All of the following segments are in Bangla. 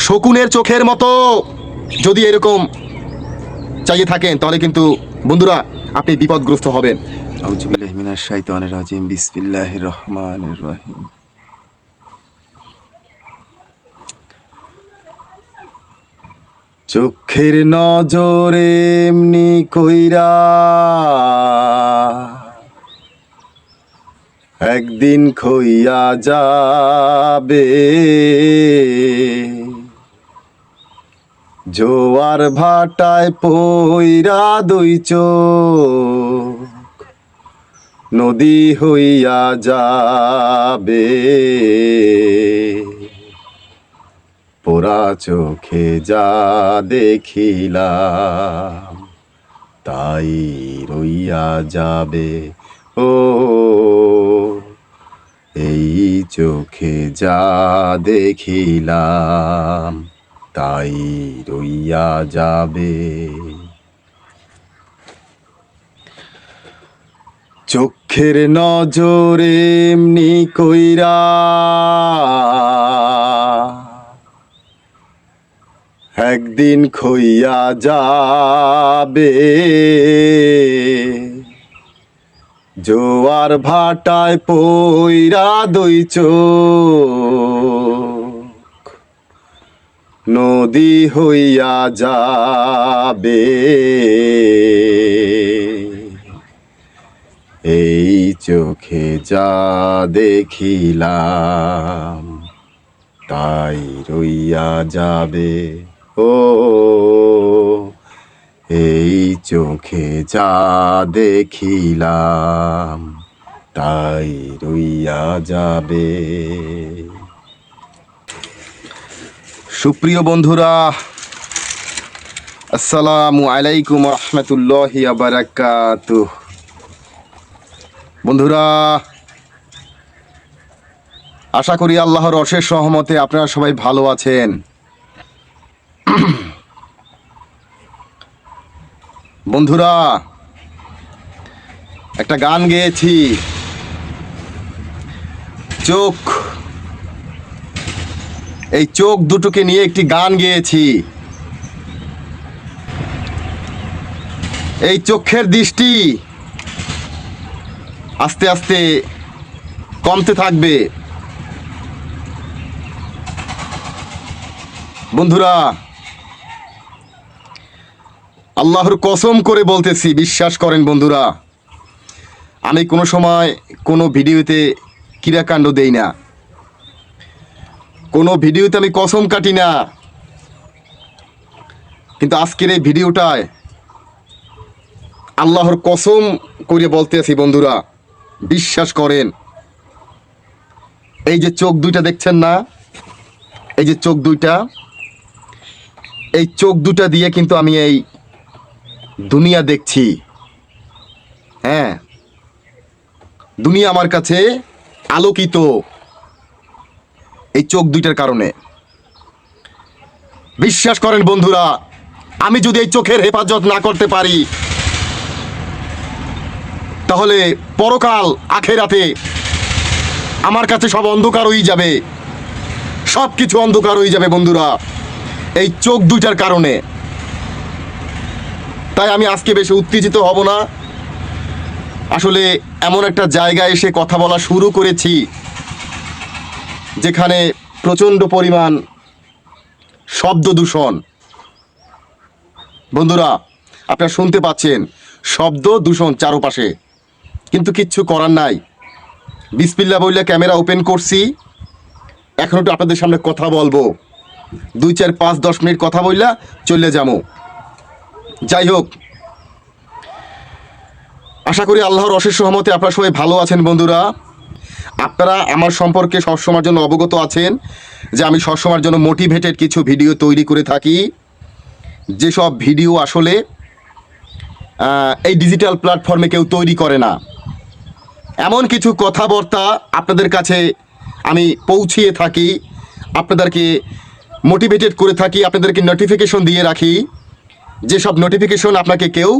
শকুনের চোখের মতো যদি এরকম চাইয়ে থাকেন তাহলে কিন্তু বন্ধুরা আপনি বিপদগ্রস্ত হবেন। আউযু বিল্লাহি মিনাশ শাইতানির রাজিম। বিসমিল্লাহির রহমানির রহিম। চোখের নজরে এমনি কইরা একদিন খইয়া যাবে, জোয়ার ভাটায় পইরা দুই চোখ নদী হইয়া যাবে। পোড়া চোখে যা দেখিলাম তাই রইয়া যাবে। ও এই চোখে যা দেখিলাম তাই রইয়া যাবে। চোখের নজরে এমনি কইরা একদিন খইয়া যাবে, জোয়ার ভাটায় পইরা দুই চোখ নদী হইয়া যাবে। এই চোখে যা দেখিলাম তাই রইয়া যাবে। ও এই চোখে যা দেখিলাম তাই রইয়া যাবে। সুপ্রিয় বন্ধুরা, আসসালামু আলাইকুম রহমতুল্লাহি ওয়া বারাকাতুহু। বন্ধুরা, আশা করি আল্লাহর অশেষ রহমতে আপনারা সবাই ভালো আছেন। বন্ধুরা, একটা গান গেয়েছি, চোখ, এই চোখ দুটোকে নিয়ে একটি গান গেয়েছি। এই চোখের দৃষ্টি আস্তে আস্তে কমতে থাকবে। বন্ধুরা, আল্লাহর কসম করে বলতেছি, বিশ্বাস করেন বন্ধুরা, আমি কোনো সময় কোনো ভিডিওতে ক্রীড়াকাণ্ড দেই না, কোনো ভিডিওতে আমি কসম কাটি না, কিন্তু আজকের এই ভিডিওটায় আল্লাহর কসম করে বলতেছি বন্ধুরা, বিশ্বাস করেন। এই যে চোখ দুইটা দেখছেন না, এই যে চোখ দুইটা, এই চোখ দুটা দিয়ে কিন্তু আমি এই দুনিয়া দেখছি। হ্যাঁ, দুনিয়া আমার কাছে আলোকিত এই চোখ দুইটার কারণে। বিশ্বাস করেন বন্ধুরা, আমি যদি এই চোখের হেফাজত না করতে পারি তাহলে পরকাল আখেরাতে আমার কাছে সব অন্ধকার হয়ে যাবে, সব কিছু অন্ধকার হয়ে যাবে বন্ধুরা, এই চোখ দুইটার কারণে। তাই আমি আজকে বেশি উত্তেজিত হব না। আসলে এমন একটা জায়গায় এসে কথা বলা শুরু করেছি যেখানে প্রচণ্ড পরিমাণ শব্দ দূষণ। বন্ধুরা, আপনারা শুনতে পাচ্ছেন শব্দ দূষণ চারপাশে, কিন্তু কিচ্ছু করার নাই। বিসমিল্লাহ বললে ক্যামেরা ওপেন করছি, এখন একটু আপনাদের সামনে কথা বলবো, 2, 4, 5, 10 মিনিট কথা বললা চলে যাবো। যাই হোক, আশা করি আল্লাহর অশেষ রহমতে আপনারা সবাই ভালো আছেন। বন্ধুরা, আপনারা আমার সম্পর্কে সবসময়ের জন্য অবগত আছেন যে আমি সবসময়ের জন্য মোটিভেটেড কিছু ভিডিও তৈরি করে থাকি, যেসব ভিডিও আসলে এই ডিজিটাল প্ল্যাটফর্মে কেউ তৈরি করে না। এমন কিছু কথাবার্তা আপনাদের কাছে আমি পৌঁছিয়ে থাকি, আপনাদেরকে মোটিভেটেড করে থাকি, আপনাদেরকে নোটিফিকেশন দিয়ে রাখি, যেসব নোটিফিকেশন আপনাকে কেউ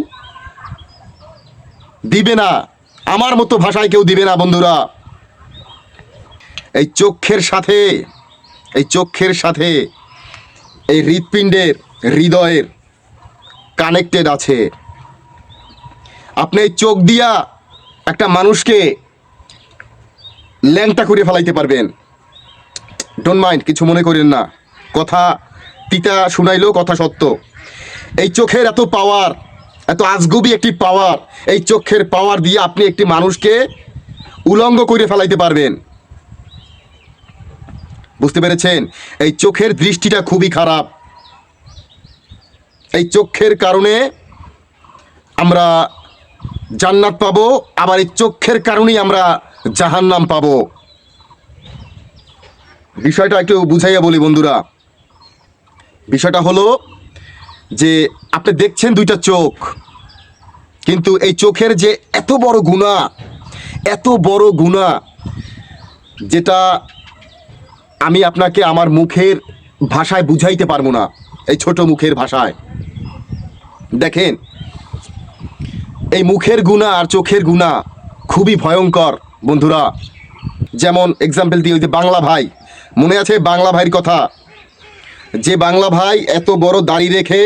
দিবে না, আমার মতো ভাষায় কেউ দিবে না। বন্ধুরা, এই চোখের সাথে এই হৃৎপিণ্ডের হৃদয়ের কানেক্টেড আছে। আপনি এই চোখ দিয়া একটা মানুষকে ল্যাংটা করে ফেলাইতে পারবেন। ডোন্ট মাইন্ড, কিছু মনে করেন না, কথা তিতা শুনাইলেও কথা সত্য। এই চোখের এত পাওয়ার, এত আজগুবি একটি পাওয়ার, এই চোখের পাওয়ার দিয়ে আপনি একটি মানুষকে উলঙ্গ করে ফেলাইতে পারবেন। বুঝতে পেরেছেন? এই চোখের দৃষ্টিটা খুবই খারাপ। এই চোখের কারণে আমরা জান্নাত পাবো, আবার এই চোখের কারণেই আমরা জাহান্নাম পাবো। বিষয়টা একটু বুঝাইয়া বলি বন্ধুরা। বিষয়টা হলো যে আপনি দেখছেন দুইটা চোখ, কিন্তু এই চোখের যে এত বড় গুনাহ, এত বড় গুনাহ, যেটা আমি আপনাকে আমার মুখের ভাষায় বুঝাইতে পারবো না, এই ছোট মুখের ভাষায়। দেখেন, এই মুখের গুনাহ আর চোখের গুনাহ খুবই ভয়ঙ্কর বন্ধুরা। যেমন এক্সাম্পল দিয়ে, ওই যে বাংলা ভাই, মনে আছে বাংলা ভাইয়ের কথা? যে বাংলা ভাই এত বড় দাড়ি রেখে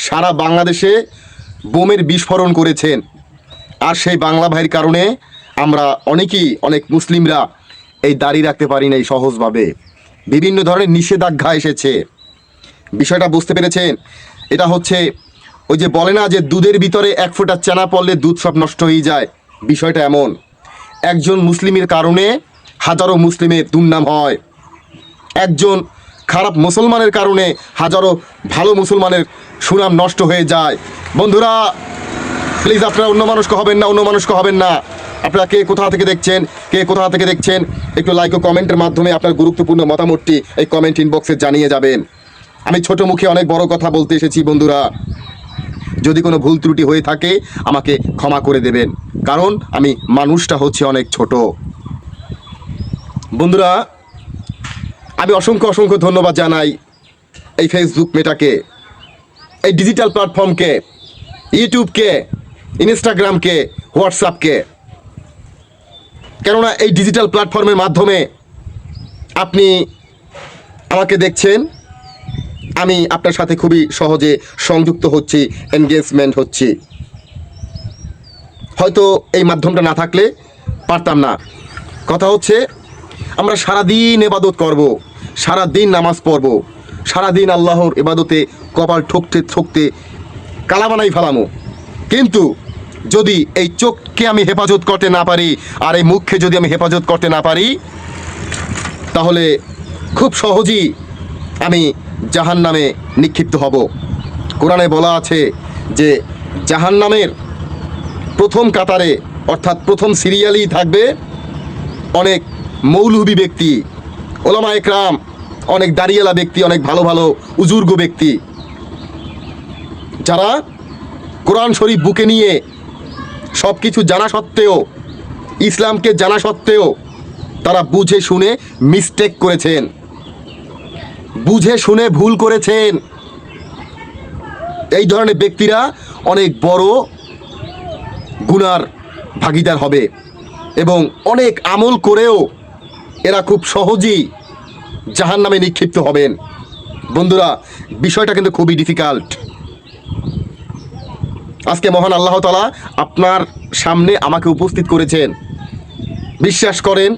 সারা বাংলাদেশে বোমের বিস্ফোরণ করেছেন, আর সেই বাংলা ভাইয়ের কারণে আমরা অনেক মুসলিমরা এই দাড়ি রাখতে পারি না এই সহজভাবে। বিভিন্ন ধরনের নিষেধাজ্ঞা এসেছে। বিষয়টা বুঝতে পেরেছেন? এটা হচ্ছে ওই যে বলে না যে দুধের ভিতরে এক ফোঁটা চানা পড়লে দুধ সব নষ্ট হয়ে যায়। বিষয়টা এমন, একজন মুসলিমের কারণে হাজারো মুসলিমের দুর্নাম হয়, একজন খারাপ মুসলমানের কারণে হাজারো ভালো মুসলমানের সুনাম নষ্ট হয়ে যায়। বন্ধুরা প্লিজ আপনারা অন্য মানুষকে হবেন না। আপনারা কে কোথা থেকে দেখছেন একটু লাইক ও কমেন্টের মাধ্যমে আপনার গুরুত্বপূর্ণ মতামতটি এই কমেন্ট ইনবক্সে জানিয়ে যাবেন। আমি ছোট মুখে অনেক বড় কথা বলতে এসেছি বন্ধুরা। যদি কোনো ভুল ত্রুটি হয়ে থাকে আমাকে ক্ষমা করে দেবেন, কারণ আমি মানুষটা হচ্ছে অনেক ছোট। বন্ধুরা আমি অসংখ্য ধন্যবাদ জানাই এই ফেসবুক মেটাকে, এই ডিজিটাল প্ল্যাটফর্মকে, ইউটিউবকে, ইনস্টাগ্রামকে, হোয়াটসঅ্যাপকে। কেননা এই ডিজিটাল প্ল্যাটফর্মের মাধ্যমে আপনি আমাকে দেখছেন, আমি আপনার সাথে খুবই সহজে সংযুক্ত হচ্ছি, এনগেজমেন্ট হচ্ছি। হয়তো এই মাধ্যমটা না থাকলে পারতাম না। কথা হচ্ছে আমরা সারাদিন ইবাদত করব, সারাদিন নামাজ পড়ব, সারাদিন আল্লাহর ইবাদতে কপাল ঠকতে কালা বানাই ফেলামো, কিন্তু যদি এই চোখকে আমি হেফাজত করতে না পারি আর এই মুখকে যদি আমি হেফাজত করতে না পারি, তাহলে খুব সহজেই আমি জাহান্নামে নিক্ষিপ্ত হব। কোরআনে বলা আছে যে জাহান্নামের প্রথম কাতারে, অর্থাৎ প্রথম সিরিয়ালেই থাকবে অনেক মৌলবি ব্যক্তি, ওলামা একরাম, অনেক দাড়িয়ালা ব্যক্তি, অনেক ভালো ভালো উজুর্গ ব্যক্তি, যারা কোরআন শরীফ বুকে নিয়ে সব কিছু জানা সত্ত্বেও, ইসলামকে জানা সত্ত্বেও তারা বুঝে শুনে মিস্টেক করেছেন, বুঝে শুনে ভুল করেছেন। এই ধরনের ব্যক্তিরা অনেক বড় গুনার ভাগীদার হবে এবং অনেক আমল করেও এরা খুব সহজেই জাহান্নামে নিক্ষিপ্ত হবেন। বন্ধুরা বিষয়টা কিন্তু খুবই ডিফিকাল্ট। আজকে মহান আল্লাহ তাআলা আপনার সামনে আমাকে উপস্থিত করেছেন। বিশ্বাস করেন,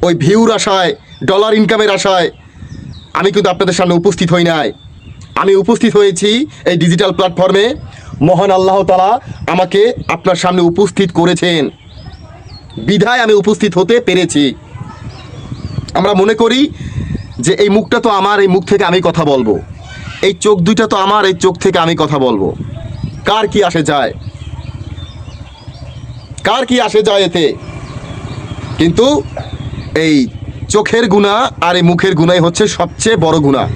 ওই ভিউর আশায়, ডলার ইনকামের আশায় আমি কিন্তু আপনাদের সামনে উপস্থিত হই নাই। আমি উপস্থিত হয়েছি এই ডিজিটাল প্ল্যাটফর্মে। মহান আল্লাহ তাআলা আমাকে আপনার সামনে উপস্থিত করেছেন বিধায় আমি উপস্থিত হতে পেরেছি। আমরা মনে করি যে এই মুখটা তো আমার, এই মুখ থেকে আমি কথা বলবো, এই চোখ দুইটা তো আমার, এই চোখ থেকে আমি কথা বলবো। কার কি আসে যায়, কার কি আসে যায় এতে? কিন্তু এই চোখের গুনাহ আর এই মুখের গুনাহ হচ্ছে সবচেয়ে বড় গুনাহ।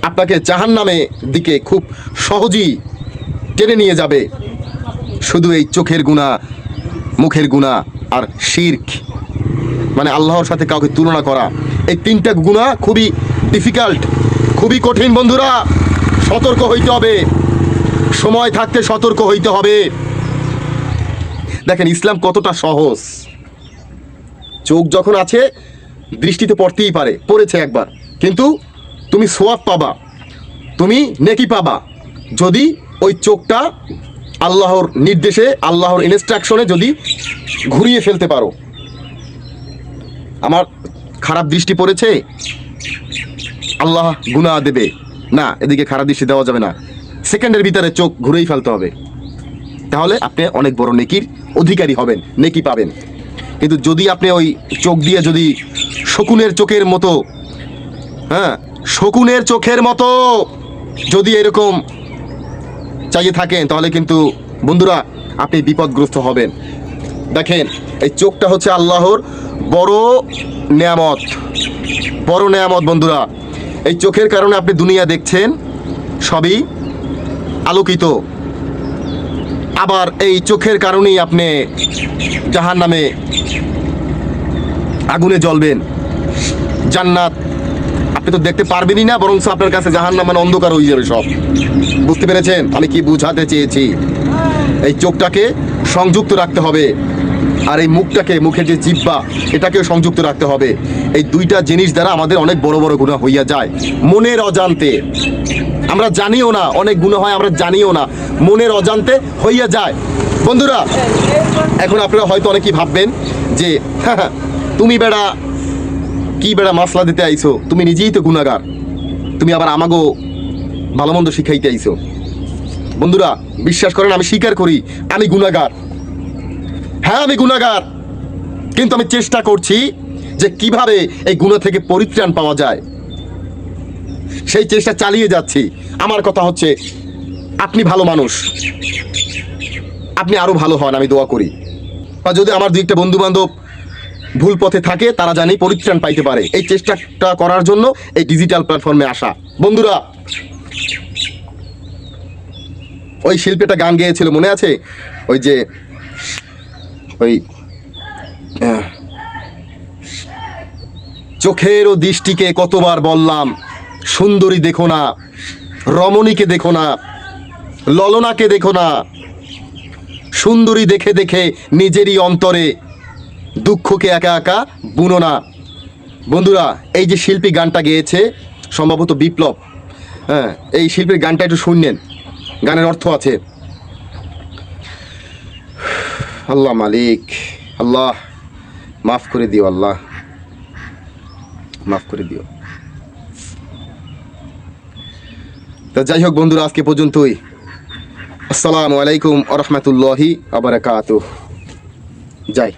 আপনাকে জাহান্নামের দিকে খুব সহজেই টেনে নিয়ে যাবে শুধু এই চোখের গুনাহ, মুখের গুনাহ আর শিরক, মানে আল্লাহর সাথে কাউকে তুলনা করা। এই তিনটা গুনাহ খুবই ডিফিকাল্ট, খুবই কঠিন। বন্ধুরা সতর্ক হইতে হবে, সময় থাকতে সতর্ক হইতে হবে। দেখেন ইসলাম কতটা সহজ। চোখ যখন আছে দৃষ্টিতে পড়তেই পারে, পড়েছে একবার, কিন্তু তুমি সোয়াব পাবা, তুমি নেকি পাবা যদি ওই চোখটা আল্লাহর নির্দেশে, আল্লাহর ইনস্ট্রাকশনে যদি ঘুরিয়ে ফেলতে পারো। আমার খারাপ দৃষ্টি পড়েছে, আল্লাহ গুনাহ দেবে না, এদিকে খারাপ দৃষ্টি দেওয়া যাবে না, সেকেন্ডের ভিতরে চোখ ঘুরেই ফেলতে হবে, তাহলে আপনি অনেক বড় নেকির অধিকারী হবেন, নেকি পাবেন। কিন্তু যদি আপনি ওই চোখ দিয়ে যদি শকুনের চোখের মতো, হ্যাঁ শকুনের চোখের মতো যদি এরকম চাইয়ে থাকেন, তাহলে কিন্তু বন্ধুরা আপনি বিপদগ্রস্ত হবেন। দেখেন, এই চোখটা হচ্ছে আল্লাহর বড় নেয়ামত, বড় নেয়ামত বন্ধুরা। এই চোখের কারণে আপনি দুনিয়া দেখছেন, সবই আলোকিত। আবার এই চোখের কারণেই আপনি জাহান্নামে আগুনে জ্বলবেন। জান্নাত আপনি তো দেখতে পারবেনই না, বরং আপনার কাছে জাহান্নাম মানে অন্ধকার হয়ে যাবে সব। বুঝতে পেরেছেন আমি কি বুঝাতে চেয়েছি? এই চোখটাকে সংযুক্ত রাখতে হবে, আর এই মুখটাকে, মুখের যে জিহ্বা, এটাকেও সংযুক্ত রাখতে হবে। এই দুইটা জিনিস দ্বারা আমাদের অনেক বড় বড় গুনাহ হইয়া যায় মনের অজান্তে। আমরা জানিও না অনেক গুনাহ হয়, আমরা জানিও না, মনের অজান্তে হইয়া যায় বন্ধুরা। এখন আপনারা হয়তো অনেকেই ভাববেন যে তুমি বেড়া কি বেড়া মাসলা দিতে আইছো, তুমি নিজেই তো গুনাহগার, তুমি আবার আমাগো ভালো মন্দ শিখাইতে আইছো। বন্ধুরা বিশ্বাস করেন, আমি স্বীকার করি আমি গুনাহগার, হ্যাঁ আমি গুনাহগার, কিন্তু আমি চেষ্টা করছি যে কিভাবে এই গুনাহ থেকে পরিত্রাণ পাওয়া যায়, সেই চেষ্টা চালিয়ে যাচ্ছি। আমার কথা হচ্ছে, আপনি ভালো মানুষ, আপনি আরো ভালো হন, আমি দোয়া করি। বা যদি আমার দুই একটা বন্ধু বান্ধব ভুল পথে থাকে, তারা জানি পরিত্রাণ পাইতে পারে, এই চেষ্টাটা করার জন্য এই ডিজিটাল প্ল্যাটফর্মে আসা। বন্ধুরা ওই শিল্পীটা গান গেয়েছিল মনে আছে, ওই যে ওই চোখের ও দৃষ্টিকে কতবার বললাম সুন্দরী দেখো না, রমণীকে দেখো না, ললনাকে দেখো না, সুন্দরী দেখে দেখে নিজেরই অন্তরে দুঃখকে একা একা বুনো না। বন্ধুরা এই যে শিল্পী গানটা গেয়েছে, সম্ভবত বিপ্লব, হ্যাঁ এই শিল্পীর গানটা একটু শুনলেন, গানের অর্থ আছে, আল্লাহ মালিক, আল্লাহ মাফ করে দিও, আল্লাহ মাফ করে দিও। তো যাই হোক বন্ধুরা, আজকে পর্যন্তই। আসসালামু আলাইকুম ওয়া রাহমাতুল্লাহি ওয়া বারাকাতুহু। যাই।